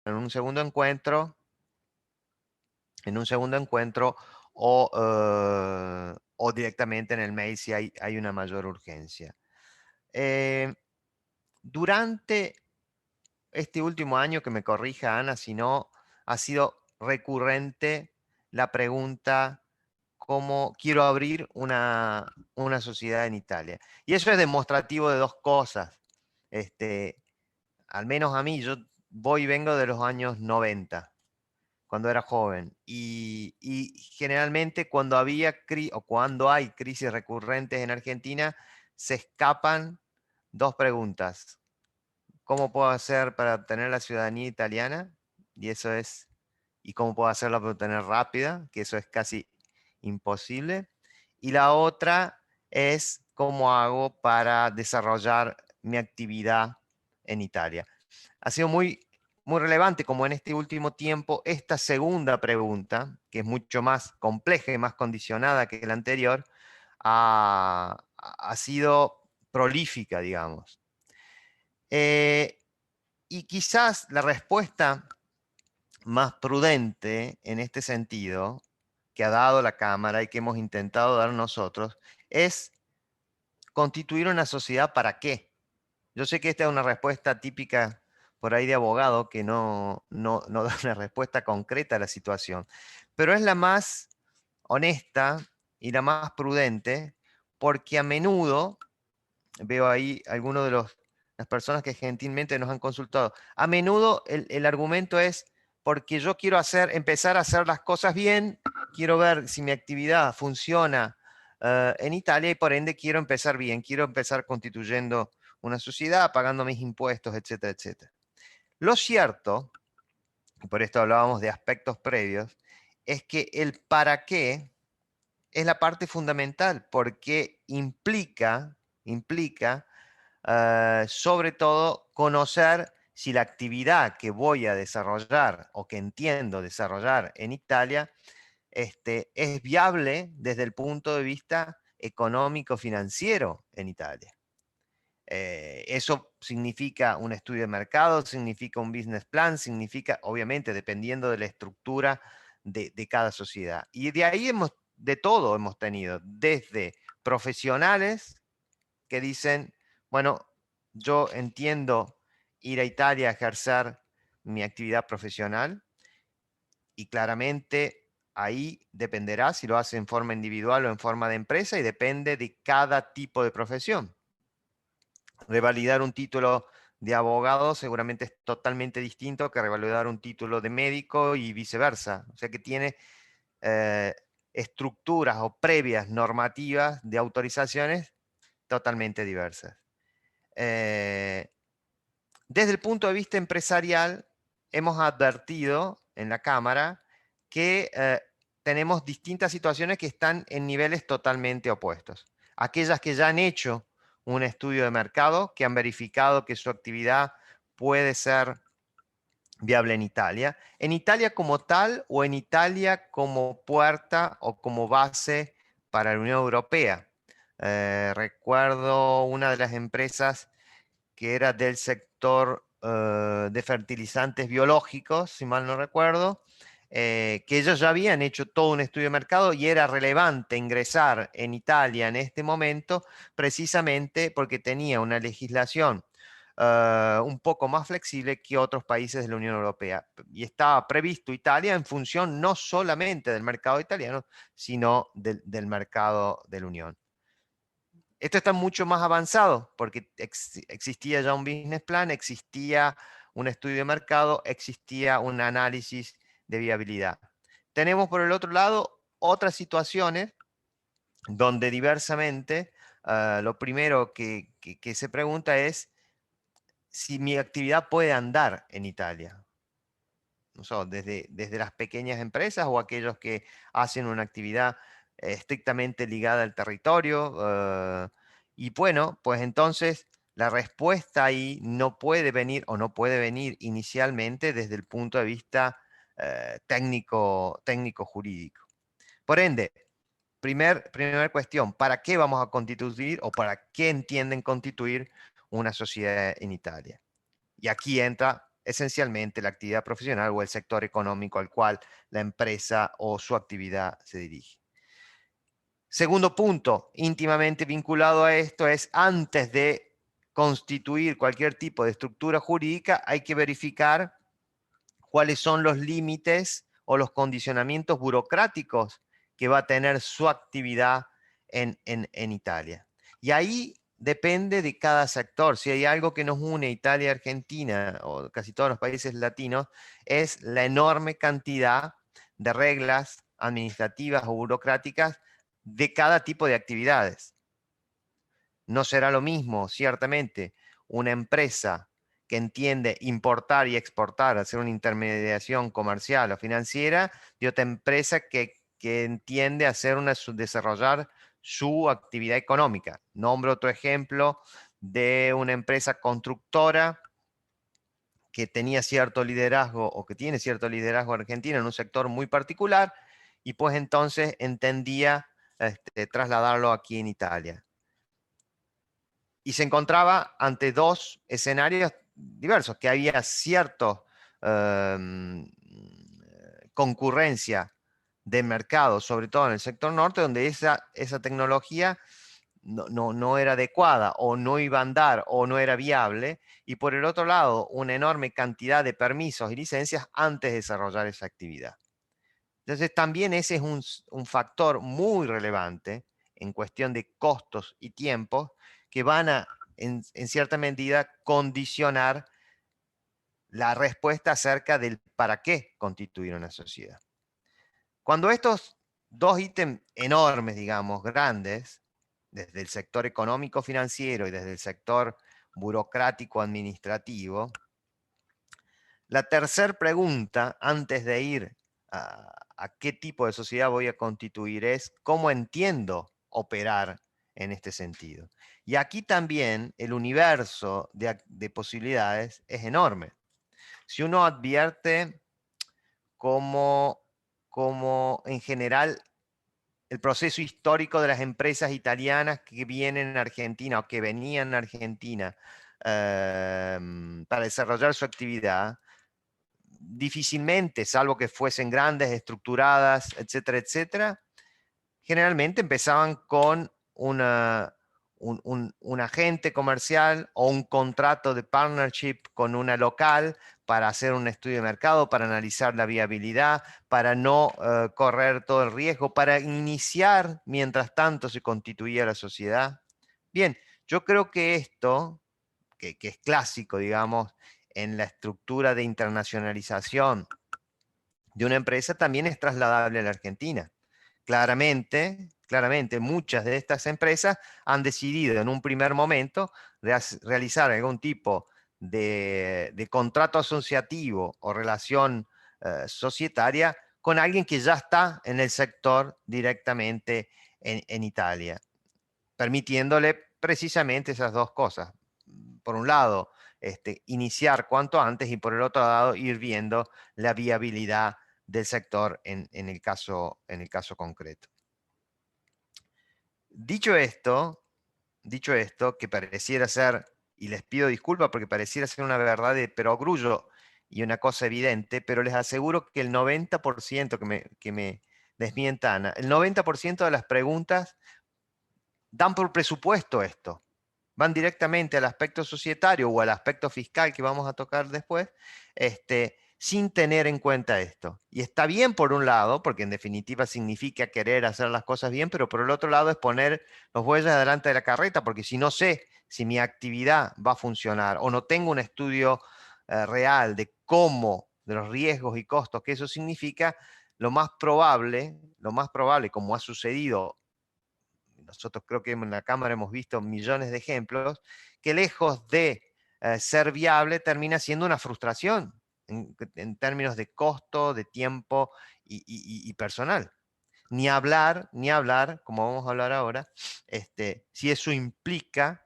en un segundo encuentro, o directamente en el mail si hay una mayor urgencia. Durante este último año, que me corrija Ana, si no, ha sido recurrente la pregunta: ¿cómo quiero abrir una sociedad en Italia? Y eso es demostrativo de dos cosas. Al menos a mí, yo vengo de los años 90, cuando era joven, y generalmente cuando hay crisis recurrentes en Argentina, se escapan dos preguntas: ¿cómo puedo hacer para obtener la ciudadanía italiana? Y eso es, ¿y cómo puedo hacerla para obtener rápida? Que eso es casi imposible. Y la otra es, ¿cómo hago para desarrollar mi actividad en Italia? Ha sido muy relevante, como en este último tiempo, esta segunda pregunta, que es mucho más compleja y más condicionada que la anterior, ha sido prolífica, digamos. Y quizás la respuesta más prudente en este sentido que ha dado la Cámara y que hemos intentado dar nosotros es constituir una sociedad. ¿Para qué? Yo sé que esta es una respuesta típica por ahí de abogado que no da una respuesta concreta a la situación, pero es la más honesta y la más prudente, porque a menudo veo ahí algunos de las personas que gentilmente nos han consultado. A menudo el argumento es: porque yo quiero empezar a hacer las cosas bien, quiero ver si mi actividad funciona en Italia, y por ende quiero empezar bien, quiero empezar constituyendo una sociedad, pagando mis impuestos, etcétera, etcétera. Lo cierto, y por esto hablábamos de aspectos previos, es que el para qué es la parte fundamental, porque implica sobre todo conocer si la actividad que voy a desarrollar o que entiendo desarrollar en Italia es viable desde el punto de vista económico-financiero en Italia. Eso significa un estudio de mercado, significa un business plan, significa, obviamente, dependiendo de la estructura de cada sociedad. Y de ahí de todo hemos tenido, desde profesionales que dicen: bueno, yo entiendo ir a Italia a ejercer mi actividad profesional, y claramente ahí dependerá si lo hace en forma individual o en forma de empresa, y depende de cada tipo de profesión. Revalidar un título de abogado seguramente es totalmente distinto que revalidar un título de médico, y viceversa. O sea que tiene eh, estructuras o previas normativas de autorizaciones totalmente diversas. Eh, Desde el punto de vista empresarial, hemos advertido en la Cámara que tenemos distintas situaciones que están en niveles totalmente opuestos. Aquellas que ya han hecho un estudio de mercado, que han verificado que su actividad puede ser viable en Italia como tal, o en Italia como puerta o como base para la Unión Europea. Recuerdo una de las empresas que era del sector de fertilizantes biológicos, si mal no recuerdo, que ellos ya habían hecho todo un estudio de mercado, y era relevante ingresar en Italia en este momento precisamente porque tenía una legislación un poco más flexible que otros países de la Unión Europea. Y estaba previsto Italia en función no solamente del mercado italiano, sino del mercado de la Unión. Esto está mucho más avanzado porque existía ya un business plan, existía un estudio de mercado, existía un análisis de viabilidad. Tenemos por el otro lado otras situaciones donde diversamente lo primero que se pregunta es si mi actividad puede andar en Italia. No sé, desde las pequeñas empresas o aquellos que hacen una actividad estrictamente ligada al territorio. Y bueno, pues entonces la respuesta ahí no puede venir, o no puede venir inicialmente desde el punto de vista técnico jurídico. Por ende, primera cuestión: ¿para qué vamos a constituir, o para qué entienden constituir una sociedad en Italia? Y aquí entra esencialmente la actividad profesional o el sector económico al cual la empresa o su actividad se dirige. Segundo punto, íntimamente vinculado a esto, es antes de constituir cualquier tipo de estructura jurídica, hay que verificar cuáles son los límites o los condicionamientos burocráticos que va a tener su actividad en Italia. Y ahí depende de cada sector. Si hay algo que nos une a Italia y Argentina, o casi todos los países latinos, es la enorme cantidad de reglas administrativas o burocráticas de cada tipo de actividades. No será lo mismo, ciertamente, una empresa que entiende importar y exportar, hacer una intermediación comercial o financiera, de otra empresa que entiende desarrollar su actividad económica. Nombro otro ejemplo de una empresa constructora que tenía cierto liderazgo o que tiene cierto liderazgo en Argentina en un sector muy particular y pues entonces entendía trasladarlo aquí en Italia. Y se encontraba ante dos escenarios diversos, que había cierta concurrencia de mercado, sobre todo en el sector norte, donde esa tecnología no era adecuada o no iba a andar o no era viable, y por el otro lado, una enorme cantidad de permisos y licencias antes de desarrollar esa actividad. Entonces también ese es un factor muy relevante en cuestión de costos y tiempos que van a, en cierta medida, condicionar la respuesta acerca del para qué constituir una sociedad. Cuando estos dos ítems enormes, digamos, grandes, desde el sector económico financiero y desde el sector burocrático administrativo, la tercera pregunta, antes de ir a qué tipo de sociedad voy a constituir, es cómo entiendo operar en este sentido. Y aquí también el universo de posibilidades es enorme. Si uno advierte como en general el proceso histórico de las empresas italianas que vienen a Argentina o que venían a Argentina para desarrollar su actividad, difícilmente, salvo que fuesen grandes, estructuradas, etcétera, etcétera, generalmente empezaban con un agente comercial o un contrato de partnership con una local para hacer un estudio de mercado, para analizar la viabilidad, para no correr todo el riesgo, para iniciar mientras tanto se constituía la sociedad. Bien, yo creo que esto, que es clásico, digamos, en la estructura de internacionalización de una empresa, también es trasladable a la Argentina. Claramente, muchas de estas empresas han decidido en un primer momento realizar algún tipo de contrato asociativo o relación societaria con alguien que ya está en el sector directamente en Italia, permitiéndole precisamente esas dos cosas. Por un lado, iniciar cuanto antes y por el otro lado, ir viendo la viabilidad del sector en el caso concreto. Dicho esto, que pareciera ser, y les pido disculpas porque pareciera ser una verdad de perogrullo y una cosa evidente, pero les aseguro que el 90% que me desmientan, el 90% de las preguntas dan por presupuesto esto. Van directamente al aspecto societario o al aspecto fiscal que vamos a tocar después, sin tener en cuenta esto. Y está bien por un lado, porque en definitiva significa querer hacer las cosas bien, pero por el otro lado es poner los bueyes delante de la carreta, porque si no sé si mi actividad va a funcionar o no tengo un estudio real de cómo, de los riesgos y costos que eso significa, lo más probable, como ha sucedido, nosotros creo que en la Cámara hemos visto millones de ejemplos, que lejos de ser viable termina siendo una frustración en términos de costo, de tiempo y personal. Ni hablar, como vamos a hablar ahora, si eso implica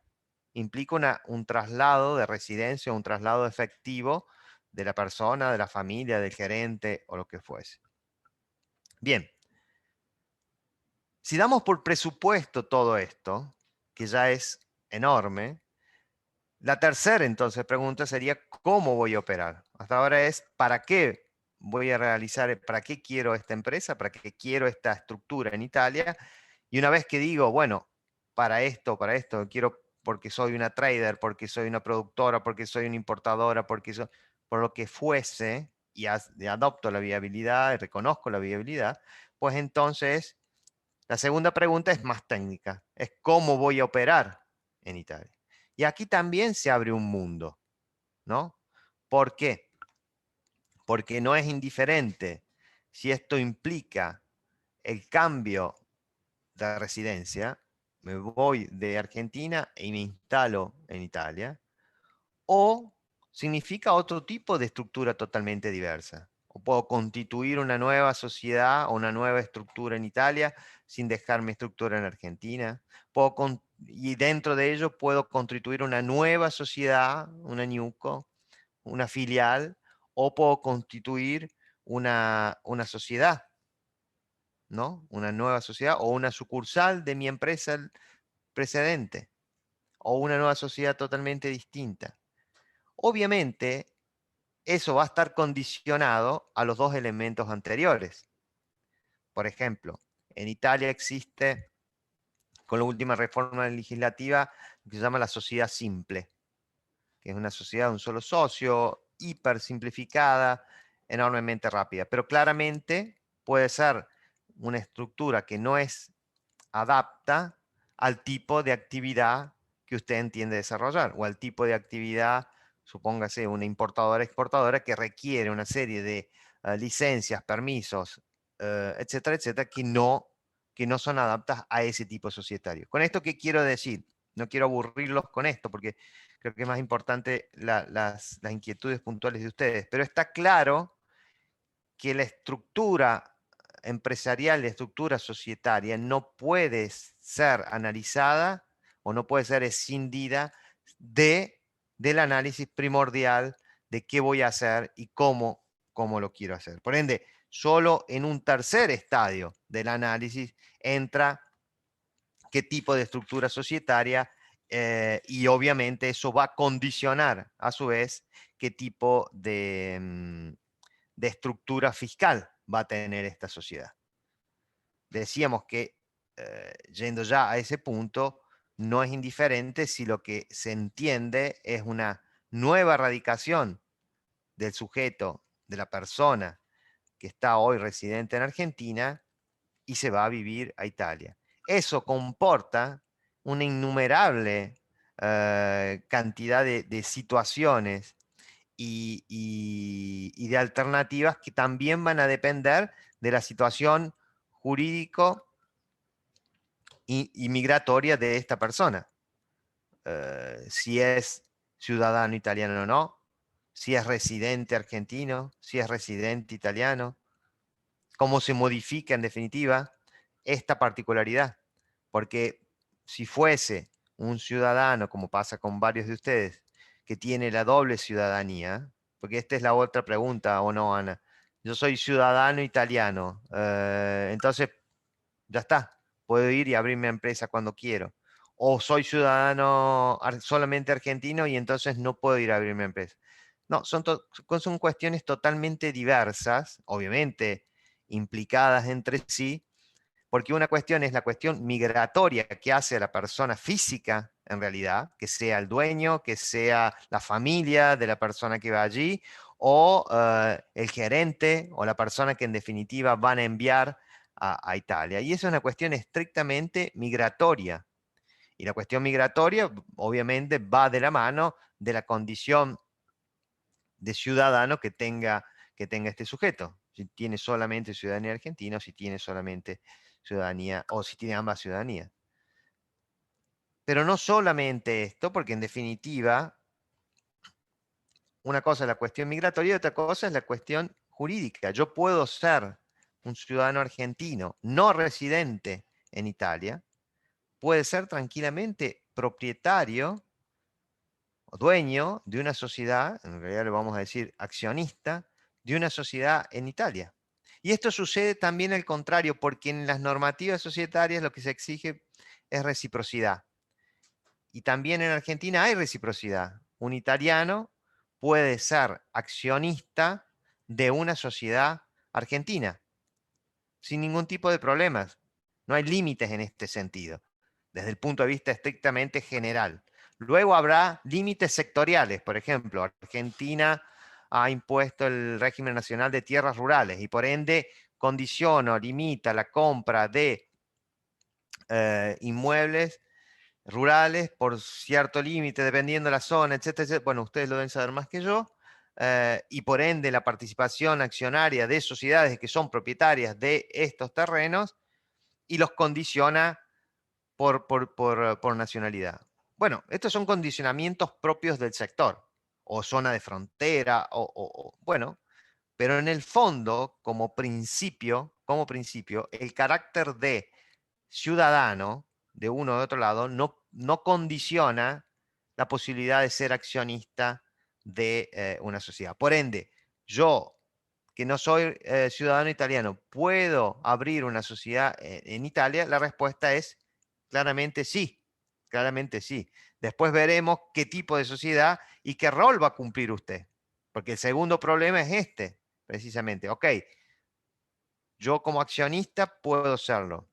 un traslado de residencia, un traslado efectivo de la persona, de la familia, del gerente o lo que fuese. Bien. Si damos por presupuesto todo esto, que ya es enorme, la tercera entonces pregunta sería, ¿cómo voy a operar? Hasta ahora es ¿para qué voy a realizar, para qué quiero esta empresa, para qué quiero esta estructura en Italia? Y una vez que digo, bueno, para esto, quiero porque soy una trader, porque soy una productora, porque soy una importadora, por lo que fuese, y adopto la viabilidad y reconozco la viabilidad, pues entonces la segunda pregunta es más técnica, es cómo voy a operar en Italia. Y aquí también se abre un mundo, ¿no? ¿Por qué? Porque no es indiferente si esto implica el cambio de residencia, me voy de Argentina y me instalo en Italia, o significa otro tipo de estructura totalmente diversa. O puedo constituir una nueva sociedad o una nueva estructura en Italia sin dejar mi estructura en Argentina. Y dentro de ello puedo constituir una nueva sociedad, una NewCo, una filial, o puedo constituir una sociedad, ¿no? Una nueva sociedad o una sucursal de mi empresa precedente o una nueva sociedad totalmente distinta. Obviamente, eso va a estar condicionado a los dos elementos anteriores. Por ejemplo, en Italia existe, con la última reforma legislativa, que se llama la sociedad simple, que es una sociedad de un solo socio, hiper simplificada, enormemente rápida. Pero claramente puede ser una estructura que no es adapta al tipo de actividad que usted entiende desarrollar o al tipo de actividad, supóngase una importadora-exportadora que requiere una serie de licencias, permisos, etcétera, etcétera, que no son adaptas a ese tipo societario. ¿Con esto qué quiero decir? No quiero aburrirlos con esto porque creo que es más importante las inquietudes puntuales de ustedes, pero está claro que la estructura empresarial, la estructura societaria no puede ser analizada o no puede ser escindida del análisis primordial de qué voy a hacer y cómo lo quiero hacer. Por ende, solo en un tercer estadio del análisis entra qué tipo de estructura societaria y obviamente eso va a condicionar a su vez qué tipo de estructura fiscal va a tener esta sociedad. Decíamos que, yendo ya a ese punto, no es indiferente si lo que se entiende es una nueva radicación del sujeto, de la persona que está hoy residente en Argentina y se va a vivir a Italia. Eso comporta una innumerable cantidad de situaciones y de alternativas que también van a depender de la situación jurídico y migratoria de esta persona. Si es ciudadano italiano o no, si es residente argentino, si es residente italiano, cómo se modifica en definitiva esta particularidad. Porque si fuese un ciudadano, como pasa con varios de ustedes, que tiene la doble ciudadanía, porque esta es la otra pregunta, ¿o no, Ana? Yo soy ciudadano italiano, entonces ya está, puedo ir y abrir mi empresa cuando quiero. O soy ciudadano solamente argentino y entonces no puedo ir a abrir mi empresa. No, son cuestiones totalmente diversas, obviamente implicadas entre sí, porque una cuestión es la cuestión migratoria que hace a la persona física, en realidad, que sea el dueño, que sea la familia de la persona que va allí, o el gerente o la persona que en definitiva van a enviar a Italia. Y eso es una cuestión estrictamente migratoria. Y la cuestión migratoria, obviamente, va de la mano de la condición de ciudadano que tenga este sujeto. Si tiene solamente ciudadanía argentina o si tiene solamente ciudadanía o si tiene ambas ciudadanías. Pero no solamente esto, porque en definitiva, una cosa es la cuestión migratoria y otra cosa es la cuestión jurídica. Yo puedo ser un ciudadano argentino no residente en Italia, puede ser tranquilamente propietario o dueño de una sociedad, en realidad le vamos a decir accionista, de una sociedad en Italia. Y esto sucede también al contrario, porque en las normativas societarias lo que se exige es reciprocidad. Y también en Argentina hay reciprocidad. Un italiano puede ser accionista de una sociedad argentina, sin ningún tipo de problemas. No hay límites en este sentido, desde el punto de vista estrictamente general. Luego habrá límites sectoriales. Por ejemplo, Argentina ha impuesto el régimen nacional de tierras rurales y por ende condiciona o limita la compra de inmuebles rurales por cierto límite, dependiendo de la zona, etcétera, etcétera. Bueno, ustedes lo deben saber más que yo. Y por ende la participación accionaria de sociedades que son propietarias de estos terrenos y los condiciona por nacionalidad. Bueno, estos son condicionamientos propios del sector, o zona de frontera, bueno, pero en el fondo, como principio, el carácter de ciudadano de uno o de otro lado no condiciona la posibilidad de ser accionista de una sociedad. Por ende, yo, que no soy ciudadano italiano, ¿puedo abrir una sociedad en Italia? La respuesta es claramente sí, claramente sí. Después veremos qué tipo de sociedad y qué rol va a cumplir usted. Porque el segundo problema es este, precisamente. Ok, yo como accionista puedo serlo.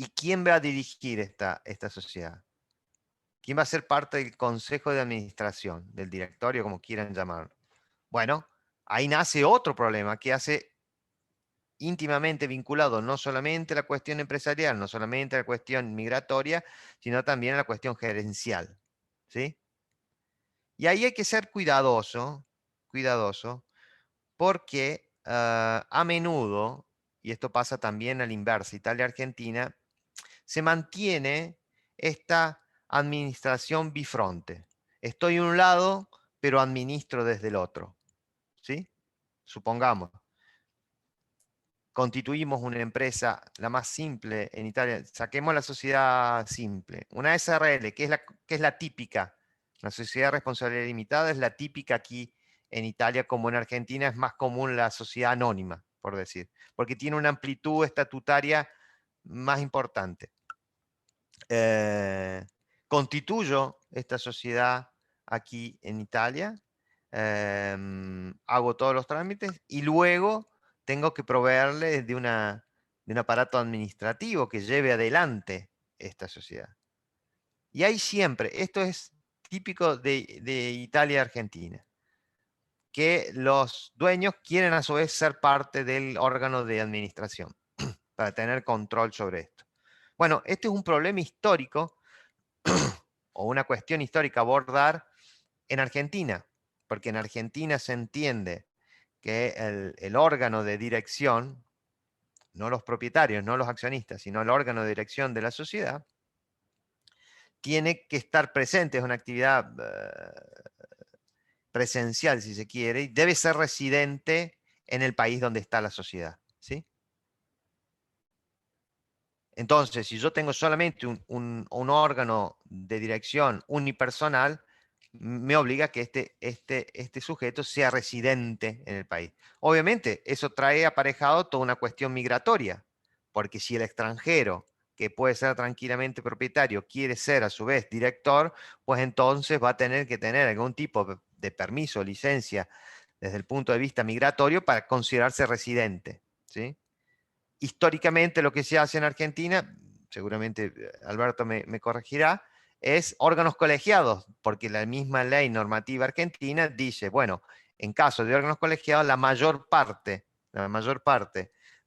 ¿Y quién va a dirigir esta sociedad? ¿Quién va a ser parte del consejo de administración, del directorio, como quieran llamarlo? Bueno, ahí nace otro problema que hace íntimamente vinculado no solamente a la cuestión empresarial, no solamente a la cuestión migratoria, sino también a la cuestión gerencial. ¿Sí? Y ahí hay que ser cuidadoso, porque a menudo, y esto pasa también a la inversa, Italia-Argentina, se mantiene esta administración bifronte. Estoy en un lado, pero administro desde el otro. ¿Sí? Supongamos, constituimos una empresa, la más simple en Italia, saquemos la sociedad simple, una SRL, que es la típica, la sociedad de responsabilidad limitada es la típica aquí en Italia, como en Argentina es más común la sociedad anónima, por decir, porque tiene una amplitud estatutaria más importante. Constituyo esta sociedad aquí en Italia, hago todos los trámites y luego tengo que proveerle de un aparato administrativo que lleve adelante esta sociedad. Y hay siempre, esto es típico de Italia y Argentina, que los dueños quieren a su vez ser parte del órgano de administración para tener control sobre esto. Bueno, este es un problema histórico o una cuestión histórica a abordar en Argentina, porque en Argentina se entiende que el órgano de dirección, no los propietarios, no los accionistas, sino el órgano de dirección de la sociedad, tiene que estar presente, es una actividad presencial, si se quiere, y debe ser residente en el país donde está la sociedad. ¿Sí? Entonces, si yo tengo solamente un órgano de dirección unipersonal, me obliga a que este sujeto sea residente en el país. Obviamente, eso trae aparejado toda una cuestión migratoria, porque si el extranjero, que puede ser tranquilamente propietario, quiere ser a su vez director, pues entonces va a tener que tener algún tipo de permiso, licencia, desde el punto de vista migratorio para considerarse residente. ¿Sí? Históricamente lo que se hace en Argentina, seguramente Alberto me corregirá, es órganos colegiados, porque la misma ley normativa argentina dice, bueno, en caso de órganos colegiados, la mayor parte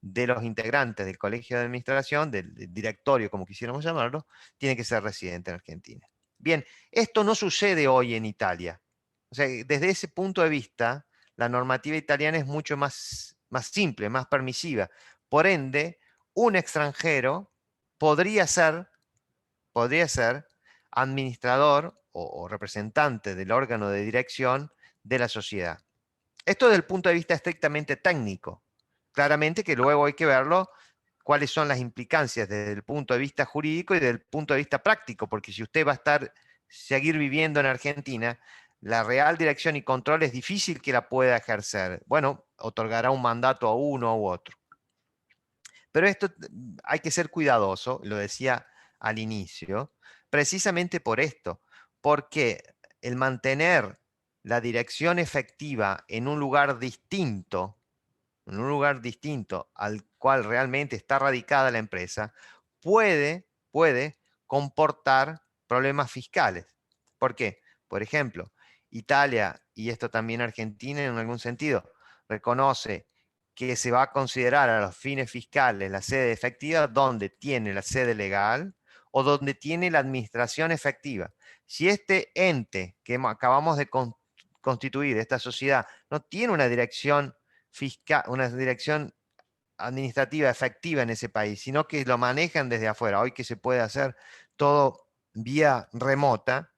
de los integrantes del colegio de administración, del directorio, como quisiéramos llamarlo, tiene que ser residente en Argentina. Bien, esto no sucede hoy en Italia. O sea, desde ese punto de vista, la normativa italiana es mucho más simple, más permisiva. Por ende, un extranjero podría ser administrador o representante del órgano de dirección de la sociedad. Esto desde el punto de vista estrictamente técnico. Claramente que luego hay que verlo cuáles son las implicancias desde el punto de vista jurídico y desde el punto de vista práctico, porque si usted va a seguir viviendo en Argentina, la real dirección y control es difícil que la pueda ejercer. Bueno, otorgará un mandato a uno u otro. Pero esto hay que ser cuidadoso, lo decía al inicio, precisamente por esto, porque el mantener la dirección efectiva en un lugar distinto al cual realmente está radicada la empresa, puede comportar problemas fiscales. ¿Por qué? Por ejemplo, Italia, y esto también Argentina en algún sentido, reconoce que se va a considerar a los fines fiscales la sede efectiva donde tiene la sede legal o donde tiene la administración efectiva. Si este ente que acabamos de constituir, esta sociedad, no tiene una dirección fiscal, una dirección administrativa efectiva en ese país, sino que lo manejan desde afuera, hoy que se puede hacer todo vía remota,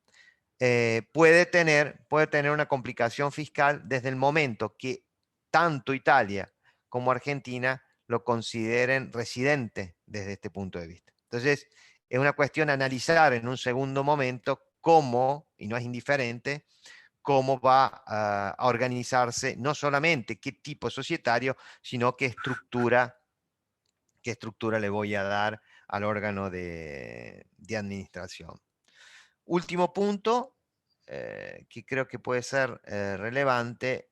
puede tener una complicación fiscal desde el momento que tanto Italia como Argentina lo consideren residente desde este punto de vista. Entonces, es una cuestión analizar en un segundo momento cómo, y no es indiferente, cómo va a organizarse, no solamente qué tipo societario, sino qué estructura le voy a dar al órgano de administración. Último punto, que creo que puede ser relevante,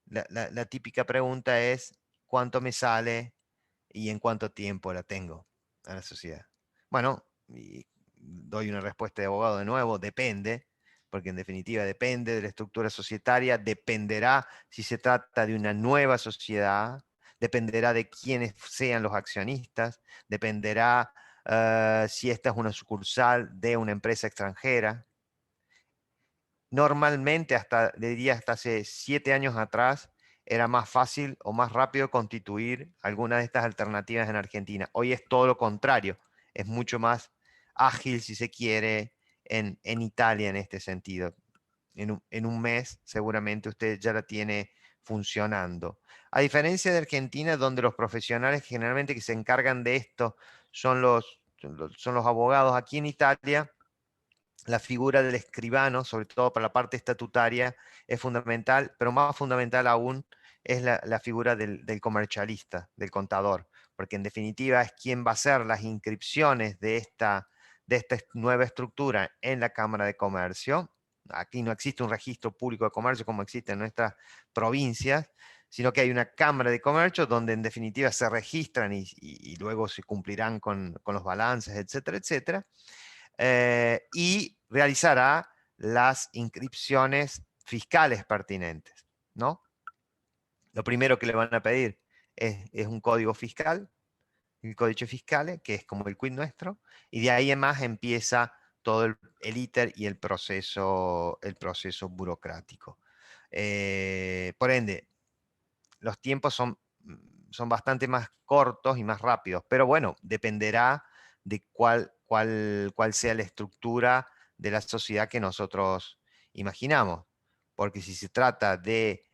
la típica pregunta es, ¿cuánto me sale y en cuánto tiempo la tengo a la sociedad? Bueno, y doy una respuesta de abogado de nuevo, depende, porque en definitiva depende de la estructura societaria, dependerá si se trata de una nueva sociedad, dependerá de quiénes sean los accionistas, dependerá si esta es una sucursal de una empresa extranjera. Normalmente, diría hasta hace 7 años atrás, era más fácil o más rápido constituir alguna de estas alternativas en Argentina. Hoy es todo lo contrario, es mucho más ágil, si se quiere, en Italia en este sentido. En un mes seguramente usted ya la tiene funcionando. A diferencia de Argentina, donde los profesionales generalmente que se encargan de esto son los abogados, aquí en Italia la figura del escribano, sobre todo para la parte estatutaria, es fundamental, pero más fundamental aún es la figura del comercialista, del contador, porque en definitiva es quien va a hacer las inscripciones de esta nueva estructura en la Cámara de Comercio. Aquí no existe un registro público de comercio como existe en nuestras provincias, sino que hay una Cámara de Comercio donde en definitiva se registran y luego se cumplirán con los balances, etcétera, etcétera. Y realizará las inscripciones fiscales pertinentes, ¿no? Lo primero que le van a pedir es un código fiscal, el códice fiscal, que es como el quid nuestro, y de ahí en más empieza todo el íter y el proceso burocrático. Por ende, los tiempos son bastante más cortos y más rápidos, pero bueno, dependerá de cuál sea la estructura de la sociedad que nosotros imaginamos. Porque si se trata de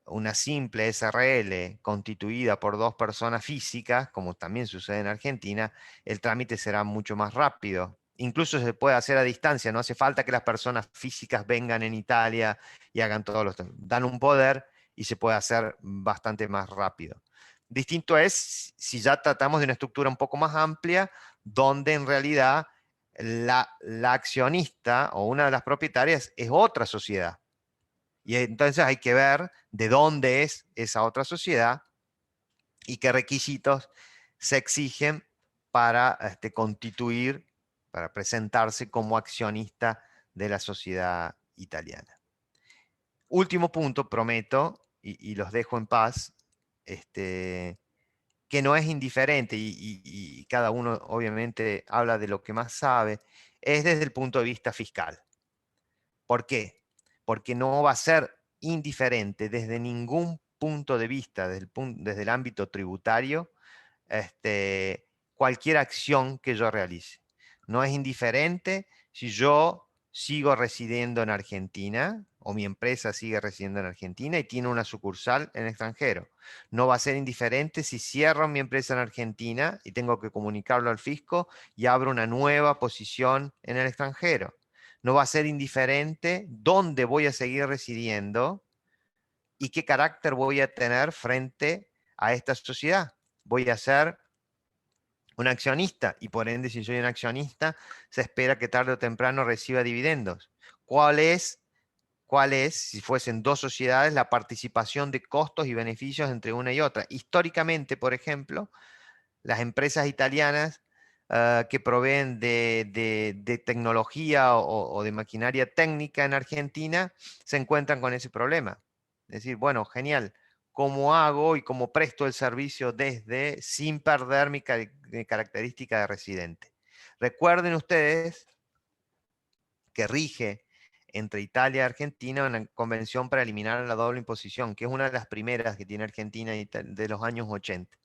una simple SRL constituida por dos personas físicas, como también sucede en Argentina, el trámite será mucho más rápido. Incluso se puede hacer a distancia, no hace falta que las personas físicas vengan en Italia y hagan todos los... Dan un poder y se puede hacer bastante más rápido. Distinto es si ya tratamos de una estructura un poco más amplia, donde en realidad la accionista o una de las propietarias es otra sociedad. Y entonces hay que ver de dónde es esa otra sociedad y qué requisitos se exigen para constituir, para presentarse como accionista de la sociedad italiana. Último punto, prometo, y los dejo en paz, que no es indiferente y cada uno obviamente habla de lo que más sabe, es desde el punto de vista fiscal. ¿Por qué? Porque no va a ser indiferente desde ningún punto de vista, desde el ámbito tributario, cualquier acción que yo realice. No es indiferente si yo sigo residiendo en Argentina o mi empresa sigue residiendo en Argentina y tiene una sucursal en el extranjero. No va a ser indiferente si cierro mi empresa en Argentina y tengo que comunicarlo al fisco y abro una nueva posición en el extranjero. No va a ser indiferente dónde voy a seguir residiendo y qué carácter voy a tener frente a esta sociedad. Voy a ser un accionista y por ende si soy un accionista se espera que tarde o temprano reciba dividendos. ¿Cuál es cuál es, si fuesen dos sociedades, la participación de costos y beneficios entre una y otra. Históricamente, por ejemplo, las empresas italianas que proveen de tecnología o de maquinaria técnica en Argentina se encuentran con ese problema. Es decir, bueno, genial, ¿cómo hago y cómo presto el servicio desde sin perder mi característica de residente? Recuerden ustedes que rige entre Italia y Argentina una convención para eliminar la doble imposición, que es una de las primeras que tiene Argentina de los años 80,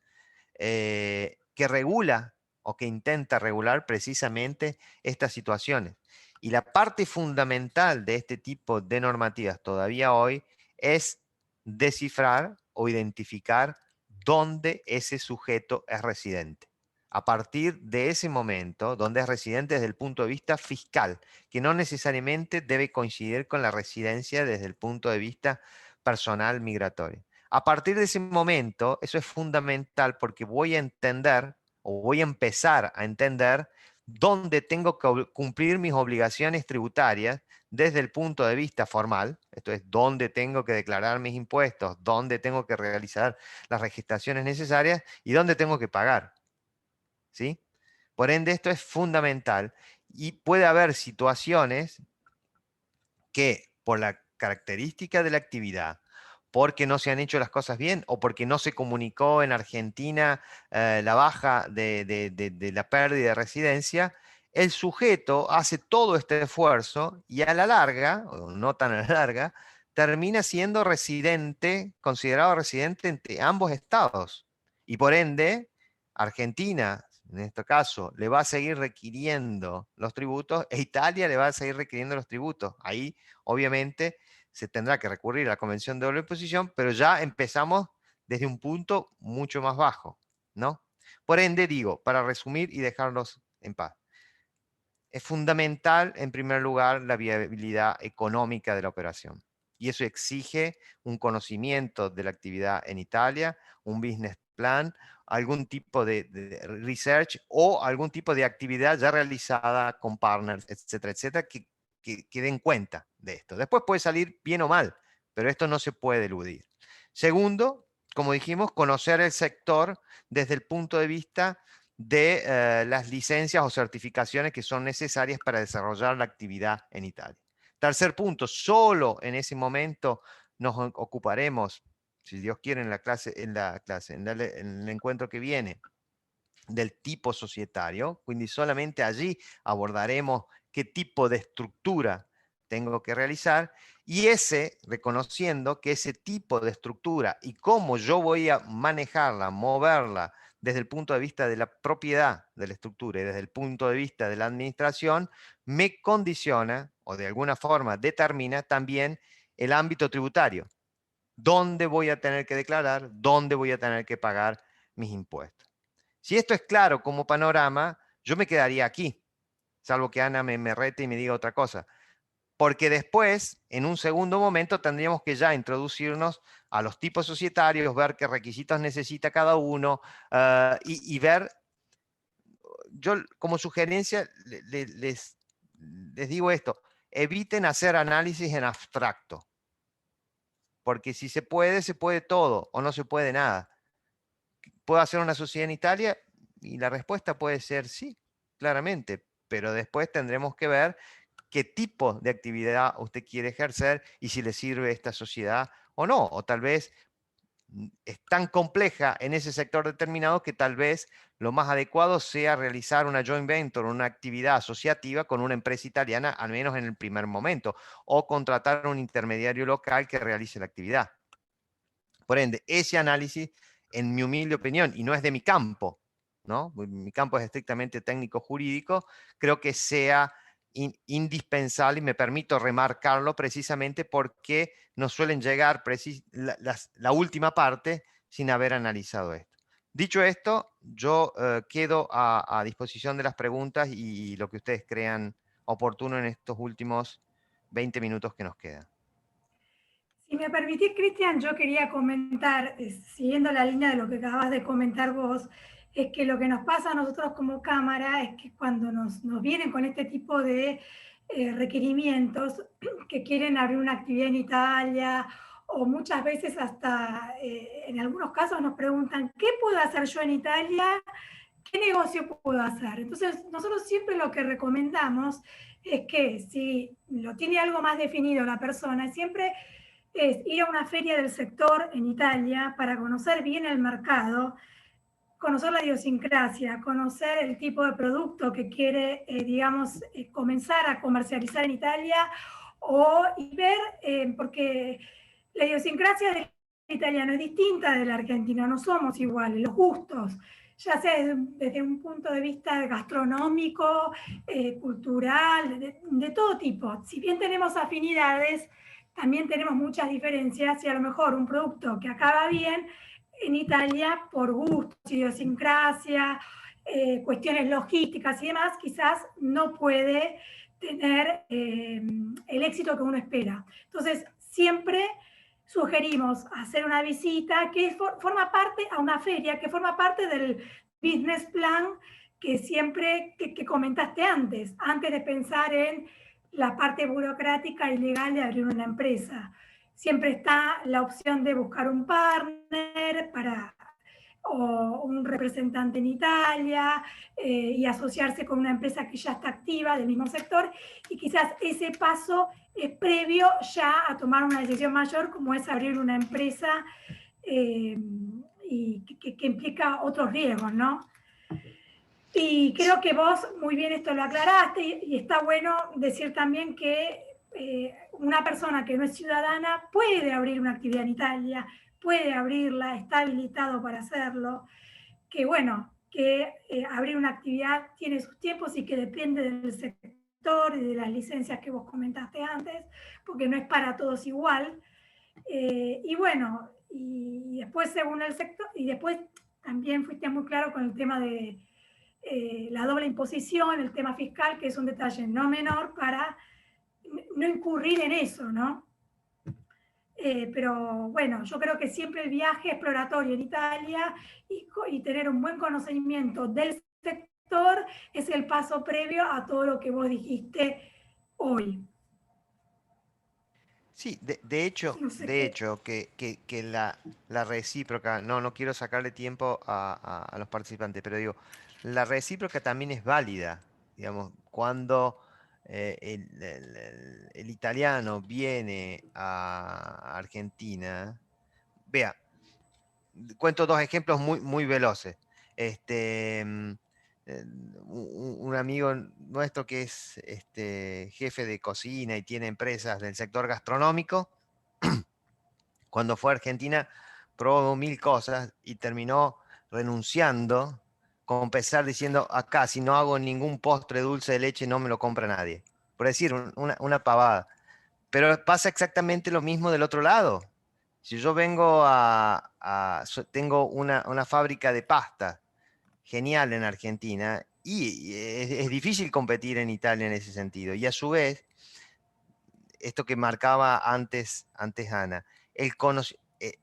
que regula o que intenta regular precisamente estas situaciones. Y la parte fundamental de este tipo de normativas todavía hoy es descifrar o identificar dónde ese sujeto es residente. A partir de ese momento, donde es residente desde el punto de vista fiscal, que no necesariamente debe coincidir con la residencia desde el punto de vista personal migratorio. A partir de ese momento, eso es fundamental porque voy a entender o voy a empezar a entender dónde tengo que cumplir mis obligaciones tributarias desde el punto de vista formal, esto es, dónde tengo que declarar mis impuestos, dónde tengo que realizar las registraciones necesarias y dónde tengo que pagar. ¿Sí? Por ende, esto es fundamental y puede haber situaciones que por la característica de la actividad, porque no se han hecho las cosas bien o porque no se comunicó en Argentina la baja de la pérdida de residencia, el sujeto hace todo este esfuerzo y a la larga, o no tan a la larga, termina siendo residente, considerado residente entre ambos estados. Y por ende, Argentina, en este caso, le va a seguir requiriendo los tributos e Italia le va a seguir requiriendo los tributos. Ahí obviamente se tendrá que recurrir a la Convención de Doble Imposición, pero ya empezamos desde un punto mucho más bajo, ¿no? Por ende, digo, para resumir y dejarlos en paz, es fundamental, en primer lugar, la viabilidad económica de la operación. Y eso exige un conocimiento de la actividad en Italia, un business plan, algún tipo de research o algún tipo de actividad ya realizada con partners, etcétera, etcétera, que den cuenta de esto. Después puede salir bien o mal, pero esto no se puede eludir. Segundo, como dijimos, conocer el sector desde el punto de vista de las licencias o certificaciones que son necesarias para desarrollar la actividad en Italia. Tercer punto, solo en ese momento nos ocuparemos, si Dios quiere, en el encuentro que viene, del tipo societario, quindi solamente allí abordaremos qué tipo de estructura tengo que realizar y reconociendo que ese tipo de estructura y cómo yo voy a manejarla, moverla desde el punto de vista de la propiedad de la estructura y desde el punto de vista de la administración, me condiciona o de alguna forma determina también el ámbito tributario. ¿Dónde voy a tener que declarar? ¿Dónde voy a tener que pagar mis impuestos? Si esto es claro como panorama, yo me quedaría aquí, salvo que Ana me rete y me diga otra cosa. Porque después, en un segundo momento, tendríamos que ya introducirnos a los tipos societarios, ver qué requisitos necesita cada uno y ver, yo como sugerencia les digo esto, eviten hacer análisis en abstracto, porque si se puede todo o no se puede nada. ¿Puedo hacer una sociedad en Italia? Y la respuesta puede ser sí, claramente, pero después tendremos que ver qué tipo de actividad usted quiere ejercer y si le sirve esta sociedad o no, o tal vez es tan compleja en ese sector determinado que tal vez lo más adecuado sea realizar una joint venture, una actividad asociativa con una empresa italiana, al menos en el primer momento, o contratar a un intermediario local que realice la actividad. Por ende, ese análisis, en mi humilde opinión, y no es de mi campo, ¿no? Mi campo es estrictamente técnico-jurídico, creo que sea indispensable y me permito remarcarlo precisamente porque nos suelen llegar la última parte sin haber analizado esto. Dicho esto, yo quedo a disposición de las preguntas y lo que ustedes crean oportuno en estos últimos 20 minutos que nos quedan. Si me permitís, Cristian, yo quería comentar, siguiendo la línea de lo que acabas de comentar vos, es que lo que nos pasa a nosotros como cámara es que cuando nos vienen con este tipo de requerimientos que quieren abrir una actividad en Italia o muchas veces hasta en algunos casos nos preguntan, ¿qué puedo hacer yo en Italia? ¿Qué negocio puedo hacer? Entonces, nosotros siempre lo que recomendamos es que si lo tiene algo más definido la persona, siempre es ir a una feria del sector en Italia para conocer bien el mercado, conocer la idiosincrasia, conocer el tipo de producto que quiere, digamos, comenzar a comercializar en Italia y ver, porque la idiosincrasia del italiano es distinta de la argentina, no somos iguales, los gustos, ya sea desde un punto de vista gastronómico, cultural, de todo tipo. Si bien tenemos afinidades, también tenemos muchas diferencias y a lo mejor un producto que acaba bien en Italia por gusto, idiosincrasia, cuestiones logísticas y demás, quizás no puede tener el éxito que uno espera. Entonces, siempre sugerimos hacer una visita que forma parte a una feria, que forma parte del business plan que siempre que comentaste antes de pensar en la parte burocrática y legal de abrir una empresa. Siempre está la opción de buscar un partner o un representante en Italia y asociarse con una empresa que ya está activa del mismo sector y quizás ese paso es previo ya a tomar una decisión mayor como es abrir una empresa y que implica otros riesgos, ¿no? Y creo que vos muy bien esto lo aclaraste y está bueno decir también que una persona que no es ciudadana puede abrir una actividad en Italia, puede abrirla, está habilitado para hacerlo, que bueno, que abrir una actividad tiene sus tiempos y que depende del sector y de las licencias que vos comentaste antes, porque no es para todos igual. Y bueno, y después según el sector, y después también fuiste muy claro con el tema de la doble imposición, el tema fiscal, que es un detalle no menor para no incurrir en eso, ¿no? Pero bueno, yo creo que siempre el viaje exploratorio en Italia y tener un buen conocimiento del sector es el paso previo a todo lo que vos dijiste hoy. Sí, de hecho, No sé qué. que la recíproca, no quiero sacarle tiempo a los participantes, pero digo, la recíproca también es válida, digamos, cuando el italiano viene a Argentina, vea, cuento dos ejemplos muy veloces. Este, un amigo nuestro que es jefe de cocina y tiene empresas del sector gastronómico, cuando fue a Argentina probó mil cosas y terminó renunciando, con pesar diciendo, acá si no hago ningún postre dulce de leche no me lo compra nadie. Por decir, una pavada. Pero pasa exactamente lo mismo del otro lado. Si yo vengo tengo una fábrica de pasta genial en Argentina y es difícil competir en Italia en ese sentido. Y a su vez, esto que marcaba antes Ana,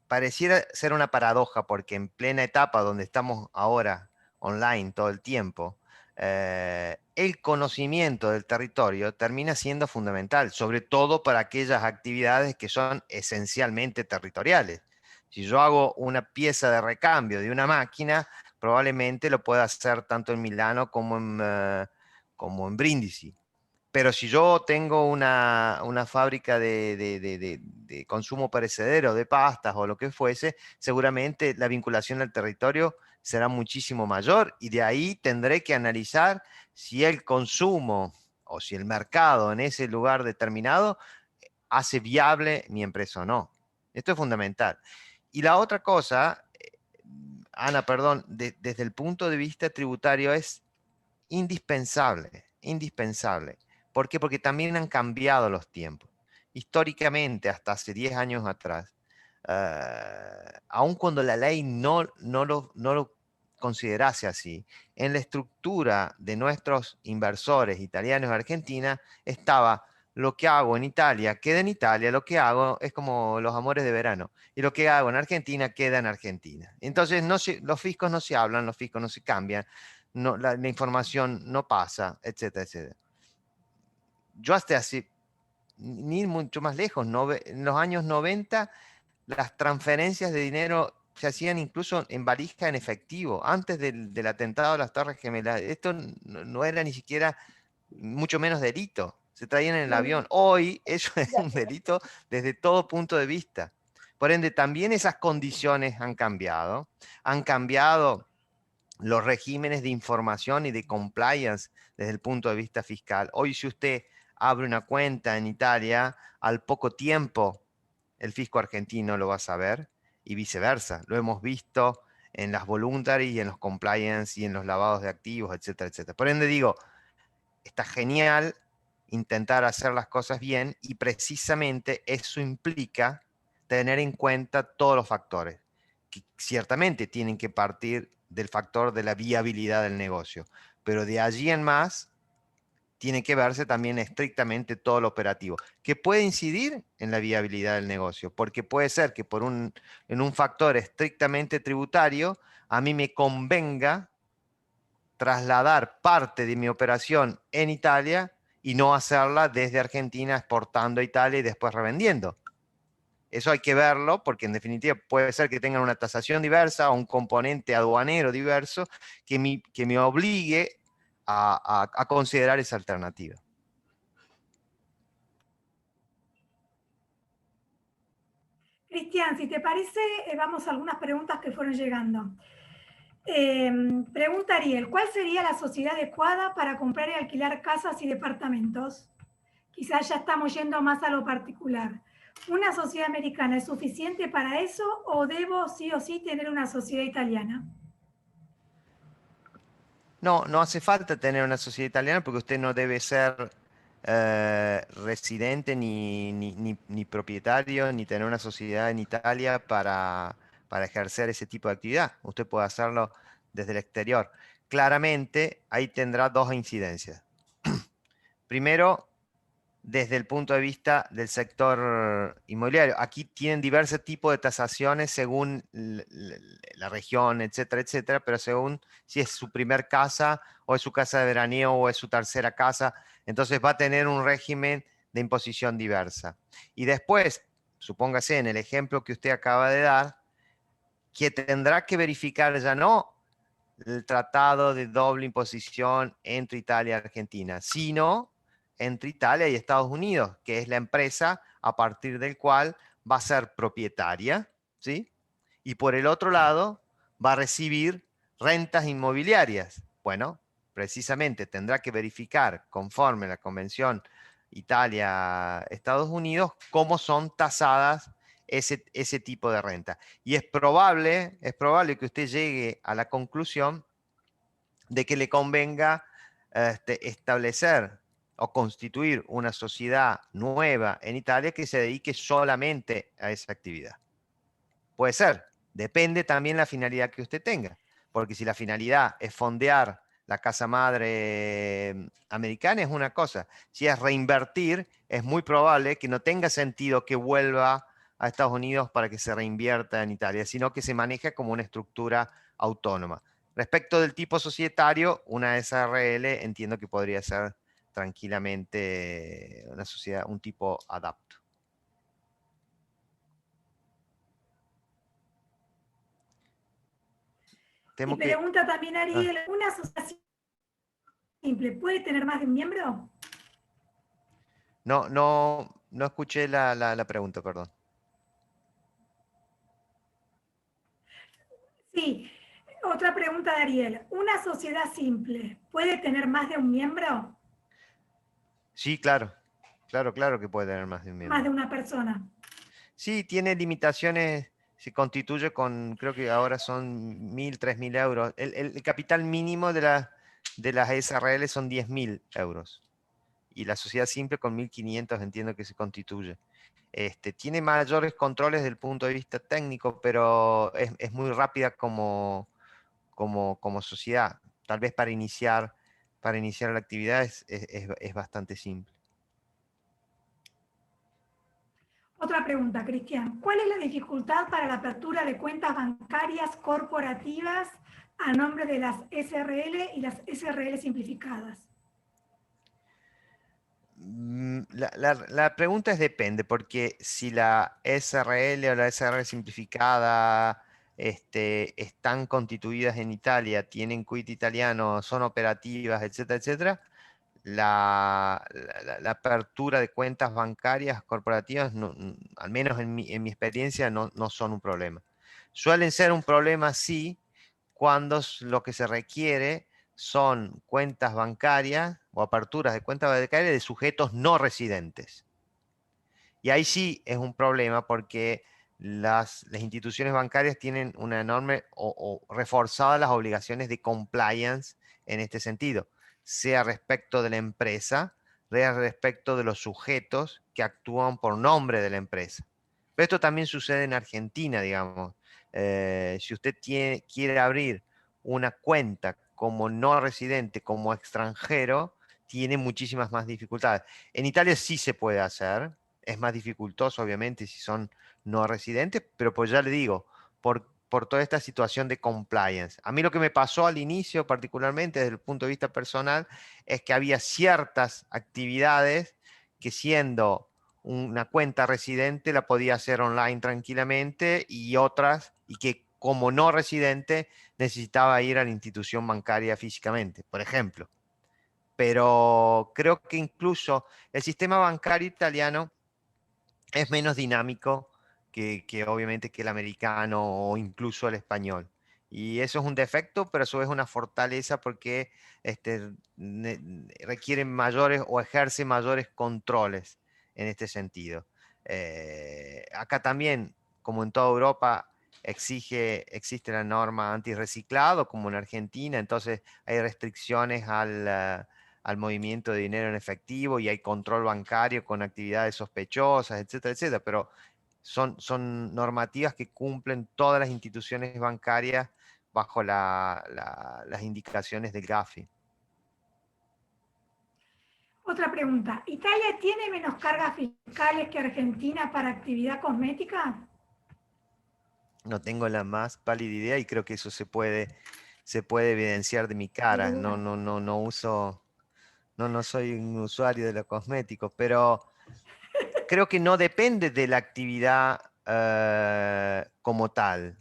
pareciera ser una paradoja porque en plena etapa donde estamos ahora, online todo el tiempo, el conocimiento del territorio termina siendo fundamental, sobre todo para aquellas actividades que son esencialmente territoriales. Si yo hago una pieza de recambio de una máquina, probablemente lo pueda hacer tanto en Milano como en Brindisi. Pero si yo tengo una fábrica de consumo perecedero, de pastas o lo que fuese, seguramente la vinculación al territorio será muchísimo mayor y de ahí tendré que analizar si el consumo o si el mercado en ese lugar determinado hace viable mi empresa o no. Esto es fundamental. Y la otra cosa, Ana, perdón, desde el punto de vista tributario es indispensable, indispensable. ¿Por qué? Porque también han cambiado los tiempos. Históricamente, hasta hace 10 años atrás, aun cuando la ley no lo considerase así, en la estructura de nuestros inversores italianos y Argentina estaba lo que hago en Italia queda en Italia, lo que hago es como los amores de verano, y lo que hago en Argentina queda en Argentina. Entonces los fiscos no se hablan, los fiscos no se cambian, no, la información no pasa, etcétera, etcétera. yo hasta hace, ni mucho más lejos, en los años 90, las transferencias de dinero se hacían incluso en valija en efectivo, antes del atentado a las Torres Gemelas. Esto no era ni siquiera, mucho menos delito. Se traían en el avión. Hoy eso es un delito desde todo punto de vista. Por ende, también esas condiciones han cambiado. Han cambiado los regímenes de información y de compliance desde el punto de vista fiscal. Hoy, si usted abre una cuenta en Italia, al poco tiempo el fisco argentino lo va a saber y viceversa. Lo hemos visto en las voluntary y en los compliance y en los lavados de activos, etcétera, etcétera. Por ende digo, está genial intentar hacer las cosas bien y precisamente eso implica tener en cuenta todos los factores, que ciertamente tienen que partir del factor de la viabilidad del negocio, pero de allí en más tiene que verse también estrictamente todo lo operativo, que puede incidir en la viabilidad del negocio, porque puede ser que en un factor estrictamente tributario, a mí me convenga trasladar parte de mi operación en Italia y no hacerla desde Argentina exportando a Italia y después revendiendo. Eso hay que verlo porque en definitiva puede ser que tengan una tasación diversa o un componente aduanero diverso que me obligue a considerar esa alternativa. Cristian, si te parece, vamos a algunas preguntas que fueron llegando. Pregunta Ariel, ¿cuál sería la sociedad adecuada para comprar y alquilar casas y departamentos? Quizás ya estamos yendo más a lo particular. ¿Una sociedad americana es suficiente para eso o debo sí o sí tener una sociedad italiana? No, no hace falta tener una sociedad italiana porque usted no debe ser residente ni propietario ni tener una sociedad en Italia para ejercer ese tipo de actividad. Usted puede hacerlo desde el exterior. Claramente, ahí tendrá dos incidencias. Primero, desde el punto de vista del sector inmobiliario. Aquí tienen diversos tipos de tasaciones según la región, etcétera, etcétera, pero según si es su primer casa o es su casa de veraneo o es su tercera casa, entonces va a tener un régimen de imposición diversa. Y después, supóngase en el ejemplo que usted acaba de dar, que tendrá que verificar ya no el tratado de doble imposición entre Italia y Argentina, sino entre Italia y Estados Unidos, que es la empresa a partir del cual va a ser propietaria, ¿sí? Y por el otro lado, va a recibir rentas inmobiliarias. Bueno, precisamente tendrá que verificar, conforme a la Convención Italia-Estados Unidos, cómo son tasadas ese tipo de renta. Y es probable que usted llegue a la conclusión de que le convenga establecer o constituir una sociedad nueva en Italia que se dedique solamente a esa actividad. Puede ser, depende también la finalidad que usted tenga, porque si la finalidad es fondear la casa madre americana es una cosa, si es reinvertir, es muy probable que no tenga sentido que vuelva a Estados Unidos para que se reinvierta en Italia, sino que se maneja como una estructura autónoma. Respecto del tipo societario, una SRL entiendo que podría ser tranquilamente una sociedad, un tipo adapto. Y Temo que... pregunta también Ariel, ¿una sociedad simple puede tener más de un miembro? No escuché la pregunta, perdón. Sí, otra pregunta de Ariel. ¿Una sociedad simple puede tener más de un miembro? Sí, claro. Claro que puede tener más de un Más miembro. de una persona. Sí, tiene limitaciones, se constituye con, creo que ahora son 1.000, 3.000 euros. El capital mínimo de las SRL son 10.000 euros. Y la sociedad simple con 1.500 entiendo que se constituye. Tiene mayores controles desde el punto de vista técnico, pero es muy rápida como sociedad. Tal vez para iniciar la actividad es bastante simple. Otra pregunta, Cristian. ¿Cuál es la dificultad para la apertura de cuentas bancarias corporativas a nombre de las SRL y las SRL simplificadas? La pregunta es depende, porque si la SRL o la SRL simplificada están constituidas en Italia, tienen quit italiano, son operativas, etcétera, etcétera, la apertura de cuentas bancarias corporativas, al menos en mi experiencia, no son un problema. Suelen ser un problema, sí, cuando lo que se requiere son cuentas bancarias o aperturas de cuentas bancarias de sujetos no residentes. Y ahí sí es un problema porque las instituciones bancarias tienen una enorme o reforzadas las obligaciones de compliance en este sentido, sea respecto de la empresa, sea respecto de los sujetos que actúan por nombre de la empresa. Pero esto también sucede en Argentina, digamos. Si usted quiere abrir una cuenta como no residente, como extranjero, tiene muchísimas más dificultades. En Italia sí se puede hacer, es más dificultoso, obviamente, si son no residentes, pero pues ya le digo, por toda esta situación de compliance. A mí lo que me pasó al inicio, particularmente desde el punto de vista personal, es que había ciertas actividades que siendo una cuenta residente la podía hacer online tranquilamente y otras, y que como no residente necesitaba ir a la institución bancaria físicamente, por ejemplo. Pero creo que incluso el sistema bancario italiano es menos dinámico que obviamente que el americano o incluso el español. Y eso es un defecto, pero a su vez una fortaleza porque requieren mayores o ejerce mayores controles en este sentido. Acá también, como en toda Europa, existe la norma antirreciclado, como en Argentina, entonces hay restricciones al movimiento de dinero en efectivo y hay control bancario con actividades sospechosas, etcétera, etcétera. Pero son normativas que cumplen todas las instituciones bancarias bajo las indicaciones del GAFI. Otra pregunta. ¿Italia tiene menos cargas fiscales que Argentina para actividad cosmética? No tengo la más pálida idea y creo que eso se puede evidenciar de mi cara. No, no, no uso, no soy un usuario de los cosméticos, pero creo que no depende de la actividad como tal.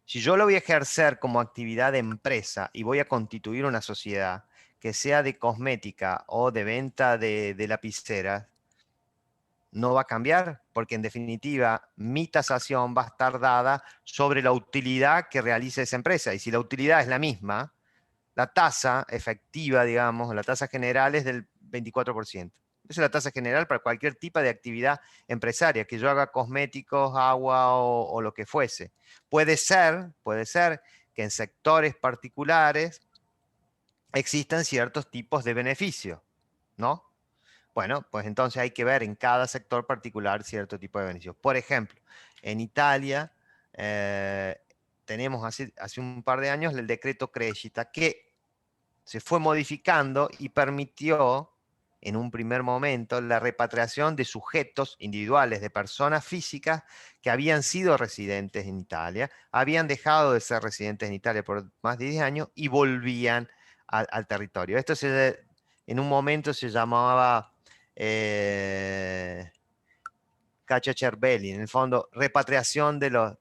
Si yo lo voy a ejercer como actividad de empresa y voy a constituir una sociedad que sea de cosmética o de venta de lapiceras, no va a cambiar, porque en definitiva mi tasación va a estar dada sobre la utilidad que realice esa empresa. Y si la utilidad es la misma, la tasa efectiva, digamos, la tasa general es del 24%. Esa es la tasa general para cualquier tipo de actividad empresaria, que yo haga cosméticos, agua o lo que fuese. Puede ser que en sectores particulares existan ciertos tipos de beneficios, ¿no? Bueno, pues entonces hay que ver en cada sector particular cierto tipo de beneficios. Por ejemplo, en Italia eh, tenemos hace un par de años el decreto Crescita que se fue modificando y permitió en un primer momento la repatriación de sujetos individuales, de personas físicas que habían sido residentes en Italia, habían dejado de ser residentes en Italia por más de 10 años y volvían al territorio. Esto en un momento se llamaba Caccia Cervelli, en el fondo repatriación de las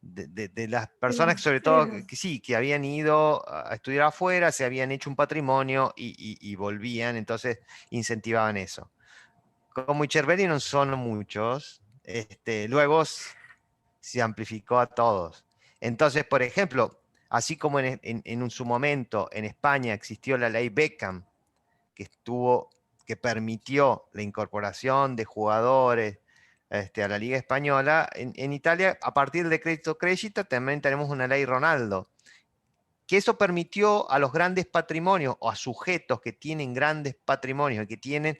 De los personas, sobre todo cerebros. que sí, que habían ido a estudiar afuera, se habían hecho un patrimonio y volvían, entonces incentivaban eso. Como Cervelli no son muchos, luego se amplificó a todos. Entonces, por ejemplo, así como en su momento en España existió la ley Beckham, que permitió la incorporación de jugadores a la Liga Española. En Italia, a partir del decreto Crescita, también tenemos una ley Ronaldo, que eso permitió a los grandes patrimonios o a sujetos que tienen grandes patrimonios y que tienen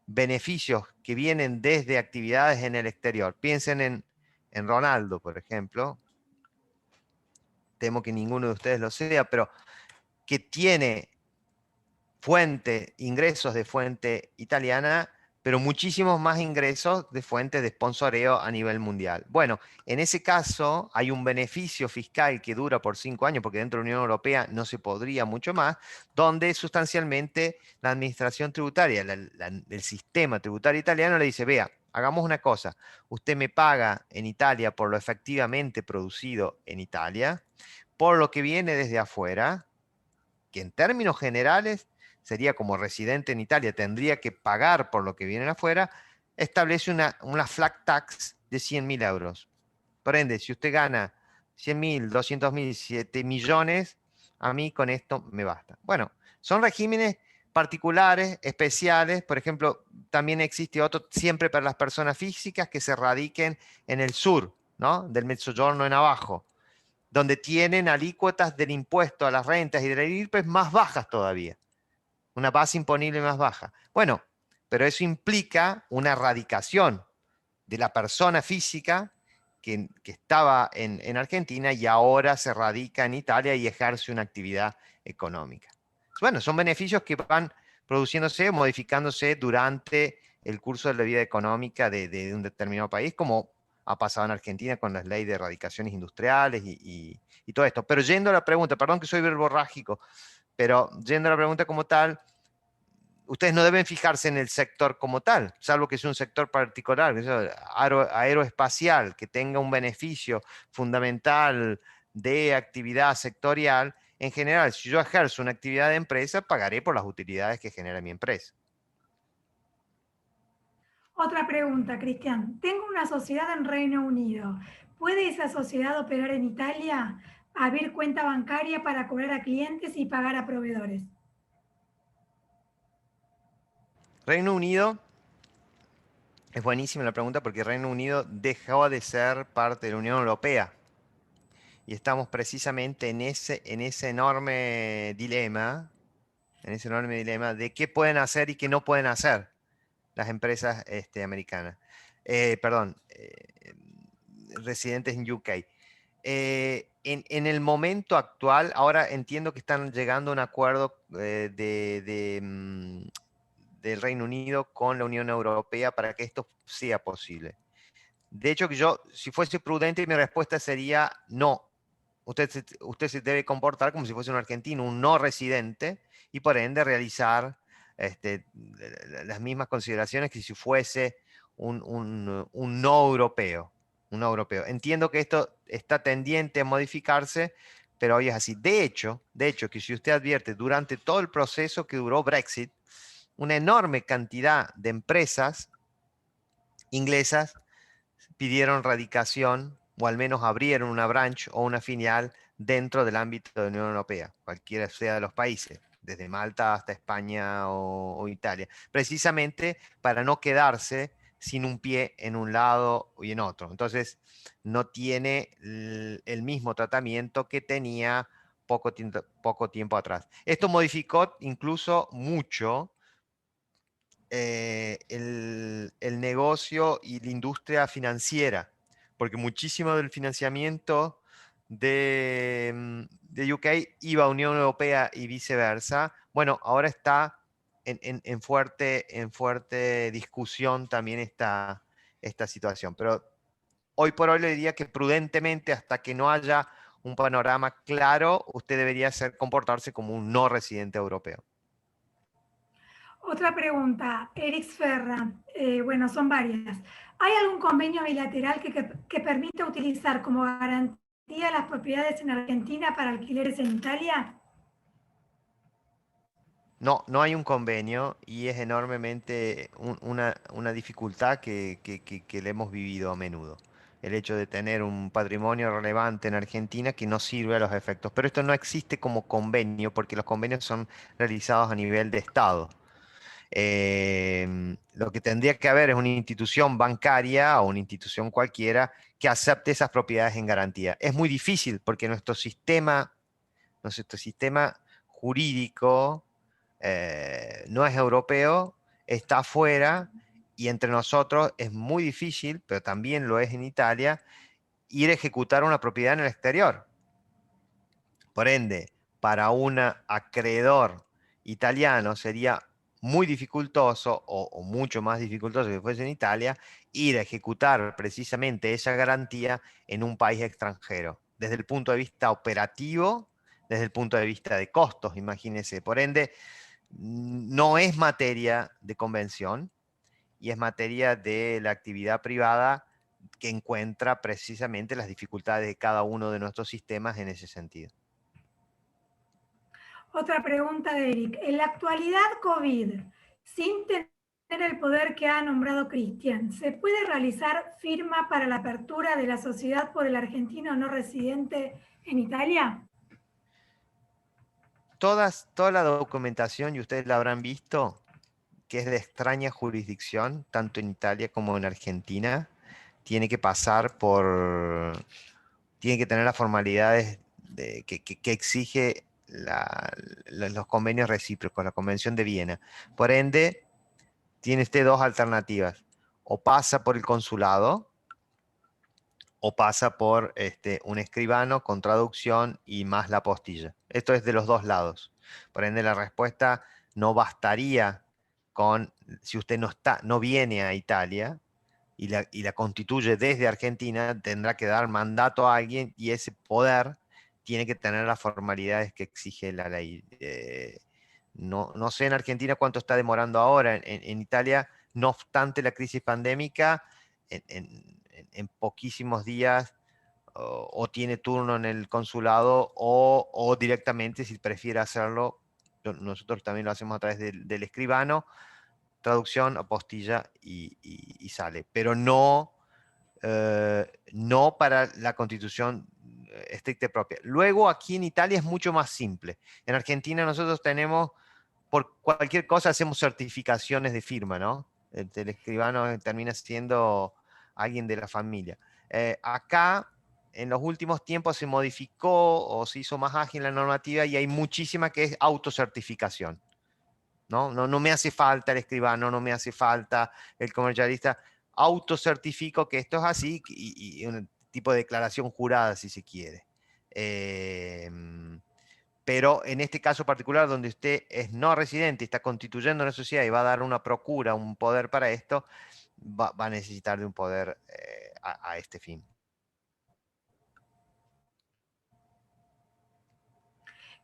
beneficios que vienen desde actividades en el exterior. Piensen en Ronaldo, por ejemplo. Temo que ninguno de ustedes lo sea, pero que tiene ingresos de fuente italiana, pero muchísimos más ingresos de fuentes de sponsoreo a nivel mundial. Bueno, en ese caso hay un beneficio fiscal que dura por 5 años, porque dentro de la Unión Europea no se podría mucho más, donde sustancialmente la administración tributaria, el sistema tributario italiano le dice, vea, hagamos una cosa, usted me paga en Italia por lo efectivamente producido en Italia, por lo que viene desde afuera, que en términos generales sería como residente en Italia, tendría que pagar por lo que viene afuera, establece una flat tax de 100.000 euros. Por ende, si usted gana 100.000, 200.000, 7 millones, a mí con esto me basta. Bueno, son regímenes particulares, especiales. Por ejemplo, también existe otro siempre para las personas físicas que se radiquen en el sur, ¿no? Del Mezzogiorno en abajo, donde tienen alícuotas del impuesto a las rentas y de la IRPEF más bajas todavía, una base imponible más baja. Bueno, pero eso implica una radicación de la persona física que estaba en Argentina y ahora se radica en Italia y ejerce una actividad económica. Bueno, son beneficios que van produciéndose, modificándose durante el curso de la vida económica de un determinado país, como ha pasado en Argentina con las leyes de erradicaciones industriales y todo esto. Pero yendo a la pregunta, perdón que soy verborrágico, pero yendo a la pregunta como tal, ustedes no deben fijarse en el sector como tal, salvo que sea un sector particular, aeroespacial, que tenga un beneficio fundamental de actividad sectorial. En general, si yo ejerzo una actividad de empresa, pagaré por las utilidades que genera mi empresa. Otra pregunta, Cristian. Tengo una sociedad en Reino Unido. ¿Puede esa sociedad operar en Italia? Abrir cuenta bancaria para cobrar a clientes y pagar a proveedores. Reino Unido, es buenísima la pregunta porque Reino Unido dejó de ser parte de la Unión Europea. Y estamos precisamente en ese enorme dilema, de qué pueden hacer y qué no pueden hacer las empresas americanas. Perdón, residentes en UK. En el momento actual, ahora entiendo que están llegando a un acuerdo del Reino Unido con la Unión Europea para que esto sea posible. De hecho, que yo, si fuese prudente, mi respuesta sería no. Usted se debe comportar como si fuese un argentino, un no residente, y por ende realizar las mismas consideraciones que si fuese un no europeo. Un no europeo. Entiendo que esto está tendiente a modificarse, pero hoy es así. De hecho, que si usted advierte durante todo el proceso que duró Brexit, una enorme cantidad de empresas inglesas pidieron radicación o al menos abrieron una branch o una filial dentro del ámbito de la Unión Europea, cualquiera sea de los países, desde Malta hasta España o Italia, precisamente para no quedarse sin un pie en un lado y en otro. Entonces, no tiene el mismo tratamiento que tenía poco tiempo atrás. Esto modificó incluso mucho el negocio y la industria financiera, porque muchísimo del financiamiento de UK iba a Unión Europea y viceversa. Bueno, ahora está en fuerte discusión también esta situación, pero hoy por hoy le diría que prudentemente, hasta que no haya un panorama claro, usted debería comportarse como un no residente europeo. Otra pregunta, Erix Ferra. Bueno, son varias. ¿Hay algún convenio bilateral que permita utilizar como garantía las propiedades en Argentina para alquileres en Italia? No, no hay un convenio y es enormemente una dificultad que le hemos vivido a menudo. El hecho de tener un patrimonio relevante en Argentina que no sirve a los efectos. Pero esto no existe como convenio porque los convenios son realizados a nivel de Estado. Lo que tendría que haber es una institución bancaria o una institución cualquiera que acepte esas propiedades en garantía. Es muy difícil porque nuestro sistema jurídico no es europeo, está afuera y entre nosotros es muy difícil, pero también lo es en Italia, ir a ejecutar una propiedad en el exterior. Por ende, para un acreedor italiano sería muy dificultoso o mucho más dificultoso que fuese en Italia, ir a ejecutar precisamente esa garantía en un país extranjero, desde el punto de vista operativo, desde el punto de vista de costos, imagínense. Por ende, no es materia de convención y es materia de la actividad privada que encuentra precisamente las dificultades de cada uno de nuestros sistemas en ese sentido. Otra pregunta de Eric. En la actualidad COVID, sin tener el poder que ha nombrado Cristian, ¿se puede realizar firma para la apertura de la sociedad por el argentino no residente en Italia? Toda la documentación, y ustedes la habrán visto, que es de extraña jurisdicción, tanto en Italia como en Argentina, tiene que pasar por, tiene que tener las formalidades que exige los convenios recíprocos, la Convención de Viena. Por ende, tiene usted dos alternativas. O pasa por el consulado, o pasa por un escribano con traducción y más la apostilla. Esto es de los dos lados. Por ende, la respuesta no bastaría con, si usted no viene a Italia y la constituye desde Argentina, tendrá que dar mandato a alguien y ese poder tiene que tener las formalidades que exige la ley. No sé en Argentina cuánto está demorando ahora. En Italia, no obstante la crisis pandémica, en poquísimos días o tiene turno en el consulado o directamente, si prefiere hacerlo, nosotros también lo hacemos a través del escribano, traducción, apostilla y sale. Pero no para la constitución estricta y propia. Luego aquí en Italia es mucho más simple. En Argentina nosotros tenemos, por cualquier cosa hacemos certificaciones de firma, ¿no? El escribano termina siendo alguien de la familia. Acá, en los últimos tiempos se modificó o se hizo más ágil la normativa y hay muchísima que es autocertificación. ¿No? No me hace falta el escribano, no me hace falta el comercialista. Autocertifico que esto es así y un tipo de declaración jurada, si se quiere. Eh, pero en este caso particular, donde usted es no residente y está constituyendo una sociedad y va a dar una procura, un poder para esto, va a necesitar de un poder a este fin.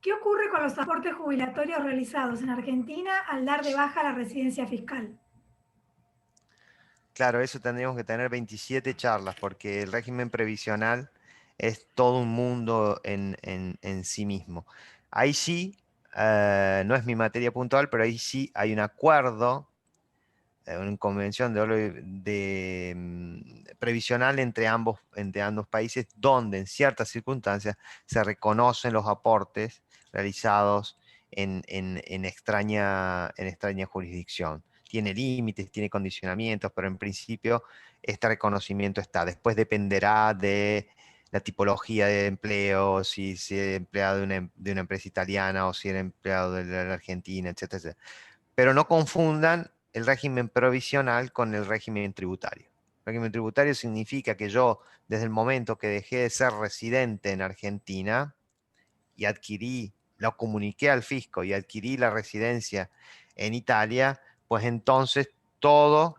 ¿Qué ocurre con los aportes jubilatorios realizados en Argentina al dar de baja la residencia fiscal? Claro, eso tendríamos que tener 27 charlas, porque el régimen previsional es todo un mundo en sí mismo. Ahí sí, no es mi materia puntual, pero ahí sí hay un acuerdo, una convención previsional entre ambos países, donde en ciertas circunstancias se reconocen los aportes realizados en extraña jurisdicción. Tiene límites, tiene condicionamientos, pero en principio este reconocimiento está. Después dependerá de la tipología de empleo, si es empleado de una empresa italiana o si era empleado de la Argentina, etcétera, etcétera. Pero no confundan el régimen provisional con el régimen tributario. El régimen tributario significa que yo, desde el momento que dejé de ser residente en Argentina y lo comuniqué al fisco y adquirí la residencia en Italia, pues entonces todas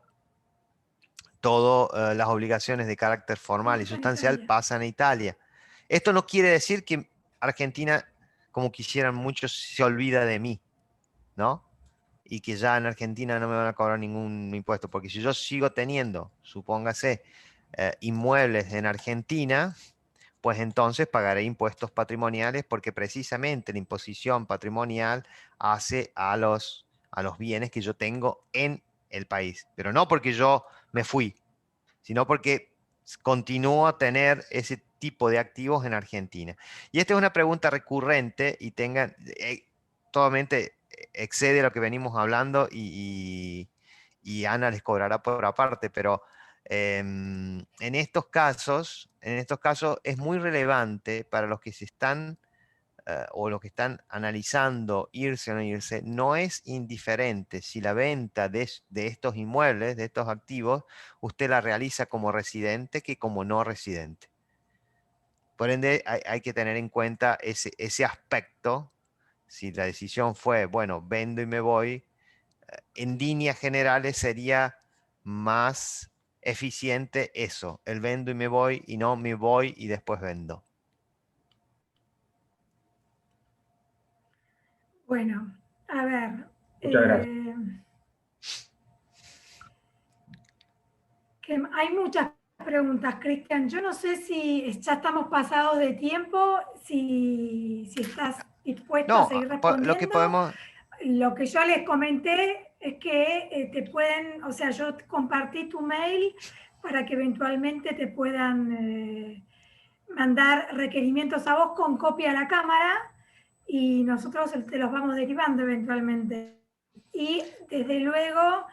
las obligaciones de carácter formal y Pasa en sustancial Italia. pasan a Italia. Esto no quiere decir que Argentina, como quisieran muchos, se olvida de mí, ¿no? Y que ya en Argentina no me van a cobrar ningún impuesto, porque si yo sigo teniendo, supóngase, inmuebles en Argentina, pues entonces pagaré impuestos patrimoniales porque precisamente la imposición patrimonial hace a los bienes que yo tengo en el país, pero no porque yo me fui, sino porque continúo a tener ese tipo de activos en Argentina. Y esta es una pregunta recurrente y totalmente excede lo que venimos hablando y Ana les cobrará por aparte, pero en estos casos es muy relevante para los que se están o los que están analizando irse o no irse, no es indiferente si la venta de estos inmuebles, de estos activos, usted la realiza como residente que como no residente. Por ende, hay que tener en cuenta ese aspecto. Si la decisión fue, bueno, vendo y me voy, en líneas generales sería más eficiente eso, el vendo y me voy, y no me voy y después vendo. Bueno, a ver. Muchas gracias. Hay muchas preguntas, Cristian. Yo no sé si ya estamos pasados de tiempo, si estás dispuesto a No, seguir lo que respondiendo. podemos... Lo que yo les comenté es que te pueden, o sea, yo compartí tu mail para que eventualmente te puedan mandar requerimientos a vos con copia a la cámara y nosotros te los vamos derivando eventualmente. Y desde luego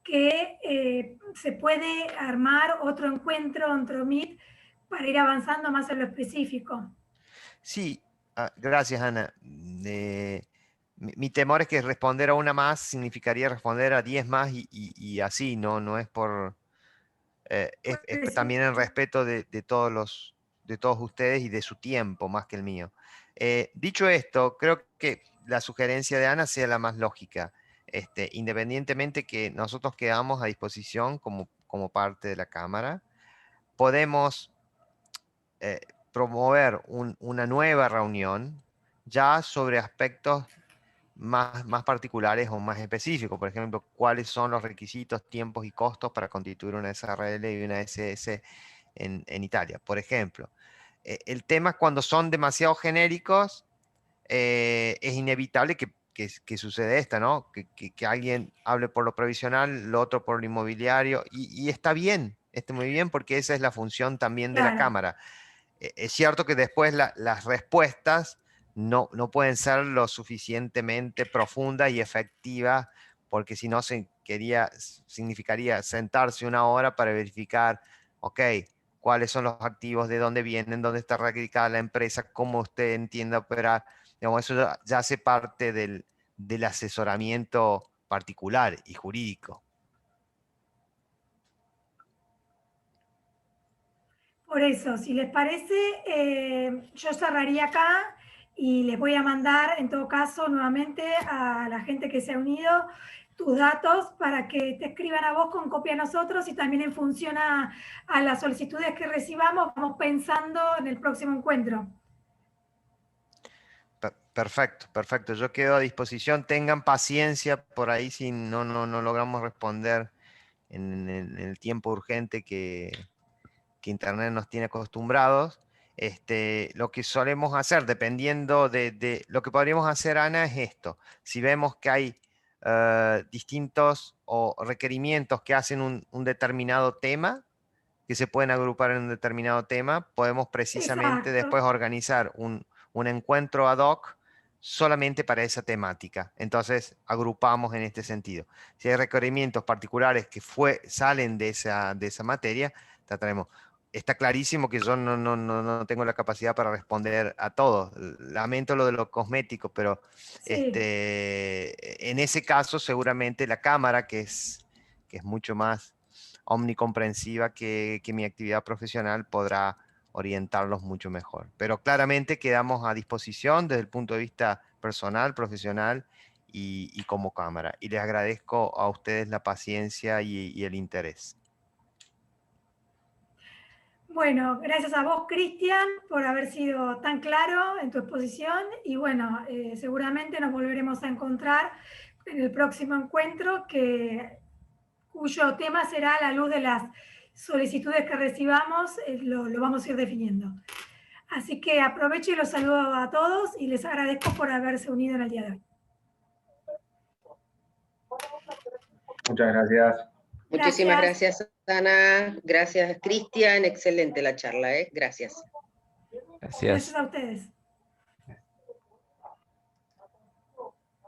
que se puede armar otro encuentro, otro meet, para ir avanzando más en lo específico. Sí, gracias, Ana. Mi temor es que responder a una más significaría responder a 10 más y así, no es por... es también en respeto de de todos ustedes y de su tiempo más que el mío. Dicho esto, creo que la sugerencia de Ana sea la más lógica. Independientemente que nosotros quedamos a disposición como parte de la Cámara, podemos eh, promover una nueva reunión ya sobre aspectos más particulares o más específicos. Por ejemplo, cuáles son los requisitos, tiempos y costos para constituir una SRL y una SS en Italia, por ejemplo. El tema es cuando son demasiado genéricos, es inevitable que sucede esta, ¿no? Que alguien hable por lo provisional, lo otro por lo inmobiliario, y está bien, está muy bien porque esa es la función también de la Claro. Cámara. Es cierto que después las respuestas no pueden ser lo suficientemente profundas y efectivas, porque si no significaría sentarse una hora para verificar, ok, cuáles son los activos, de dónde vienen, dónde está radicada la empresa, cómo usted entiende operar. Digamos, eso ya hace parte del asesoramiento particular y jurídico. Por eso, si les parece, yo cerraría acá y les voy a mandar, en todo caso, nuevamente a la gente que se ha unido tus datos para que te escriban a vos con copia a nosotros y también en función a las solicitudes que recibamos, vamos pensando en el próximo encuentro. Perfecto, perfecto. Yo quedo a disposición. Tengan paciencia por ahí si no logramos responder en el tiempo urgente que Internet nos tiene acostumbrados. Lo que solemos hacer, dependiendo de lo que podríamos hacer, Ana, es esto. Si vemos que hay distintos o requerimientos que hacen un determinado tema, que se pueden agrupar en un determinado tema, podemos precisamente Exacto. después organizar un encuentro ad hoc solamente para esa temática. Entonces, agrupamos en este sentido. Si hay requerimientos particulares que salen de esa materia, trataremos. Está clarísimo que yo no tengo la capacidad para responder a todos. Lamento lo de los cosméticos, pero Sí. en ese caso seguramente la cámara, que es mucho más omnicomprensiva que mi actividad profesional, podrá orientarlos mucho mejor. Pero claramente quedamos a disposición desde el punto de vista personal, profesional y como cámara. Y les agradezco a ustedes la paciencia y el interés. Bueno, gracias a vos, Cristian, por haber sido tan claro en tu exposición y bueno, seguramente nos volveremos a encontrar en el próximo encuentro cuyo tema será a la luz de las solicitudes que recibamos, lo vamos a ir definiendo. Así que aprovecho y los saludo a todos y les agradezco por haberse unido en el día de hoy. Muchas gracias. Muchísimas gracias, Ana. Gracias, Cristian. Excelente la charla, ¿eh? Gracias. Gracias a ustedes.